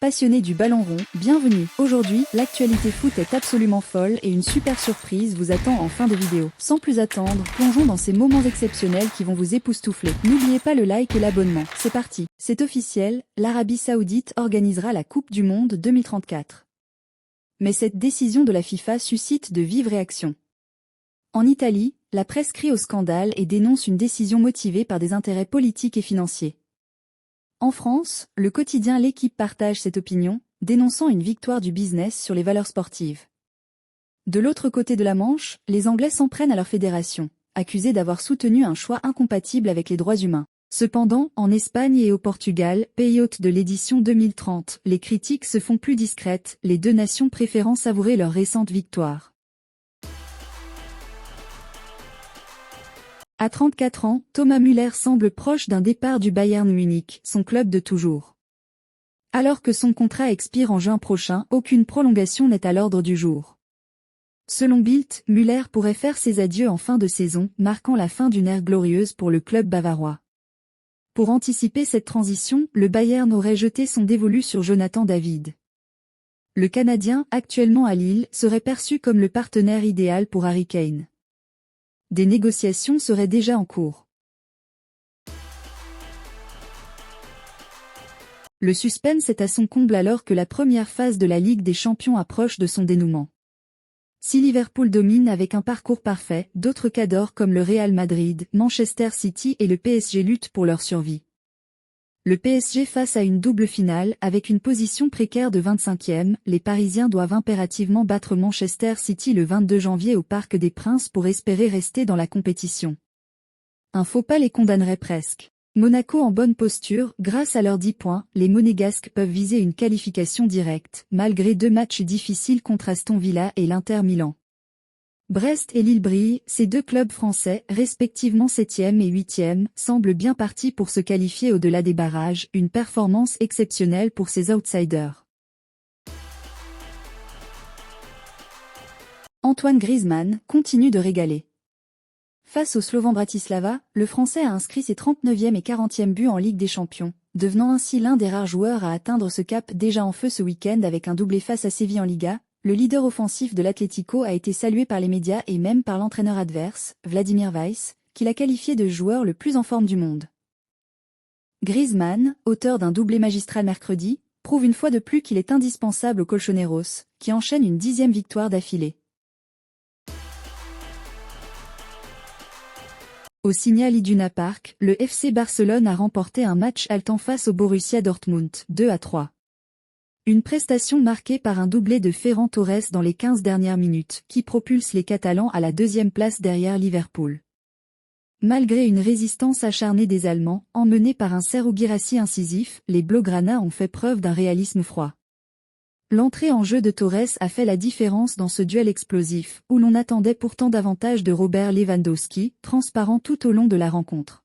Passionnés du ballon rond, bienvenue. Aujourd'hui, l'actualité foot est absolument folle et une super surprise vous attend en fin de vidéo. Sans plus attendre, plongeons dans ces moments exceptionnels qui vont vous époustoufler. N'oubliez pas le like et l'abonnement. C'est parti. C'est officiel, l'Arabie Saoudite organisera la Coupe du Monde 2034. Mais cette décision de la FIFA suscite de vives réactions. En Italie, la presse crie au scandale et dénonce une décision motivée par des intérêts politiques et financiers. En France, le quotidien L'Équipe partage cette opinion, dénonçant une victoire du business sur les valeurs sportives. De l'autre côté de la Manche, les Anglais s'en prennent à leur fédération, accusés d'avoir soutenu un choix incompatible avec les droits humains. Cependant, en Espagne et au Portugal, pays hôte de l'édition 2030, les critiques se font plus discrètes, les deux nations préférant savourer leur récente victoire. À 34 ans, Thomas Müller semble proche d'un départ du Bayern Munich, son club de toujours. Alors que son contrat expire en juin prochain, aucune prolongation n'est à l'ordre du jour. Selon Bild, Müller pourrait faire ses adieux en fin de saison, marquant la fin d'une ère glorieuse pour le club bavarois. Pour anticiper cette transition, le Bayern aurait jeté son dévolu sur Jonathan David. Le Canadien, actuellement à Lille, serait perçu comme le partenaire idéal pour Harry Kane. Des négociations seraient déjà en cours. Le suspense est à son comble alors que la première phase de la Ligue des Champions approche de son dénouement. Si Liverpool domine avec un parcours parfait, d'autres cadors comme le Real Madrid, Manchester City et le PSG luttent pour leur survie. Le PSG face à une double finale, avec une position précaire de 25e, les Parisiens doivent impérativement battre Manchester City le 22 janvier au Parc des Princes pour espérer rester dans la compétition. Un faux pas les condamnerait presque. Monaco en bonne posture, grâce à leurs 10 points, les Monégasques peuvent viser une qualification directe, malgré deux matchs difficiles contre Aston Villa et l'Inter Milan. Brest et Lille brillent, ces deux clubs français, respectivement 7e et 8e, semblent bien partis pour se qualifier au-delà des barrages, une performance exceptionnelle pour ces outsiders. Antoine Griezmann continue de régaler. Face au Slovan Bratislava, le Français a inscrit ses 39e et 40e buts en Ligue des Champions, devenant ainsi l'un des rares joueurs à atteindre ce cap déjà en feu ce week-end avec un doublé face à Séville en Liga. Le leader offensif de l'Atlético a été salué par les médias et même par l'entraîneur adverse, Vladimir Weiss, qui l'a qualifié de joueur le plus en forme du monde. Griezmann, auteur d'un doublé magistral mercredi, prouve une fois de plus qu'il est indispensable aux Colchoneros, qui enchaînent une 10e victoire d'affilée. Au Signal Iduna Park, le FC Barcelone a remporté un match haletant face au Borussia Dortmund, 2-3. Une prestation marquée par un doublé de Ferran Torres dans les 15 dernières minutes, qui propulse les Catalans à la 2e place derrière Liverpool. Malgré une résistance acharnée des Allemands, emmenés par un Serhou Guirassy incisif, les Blaugrana ont fait preuve d'un réalisme froid. L'entrée en jeu de Torres a fait la différence dans ce duel explosif, où l'on attendait pourtant davantage de Robert Lewandowski, transparent tout au long de la rencontre.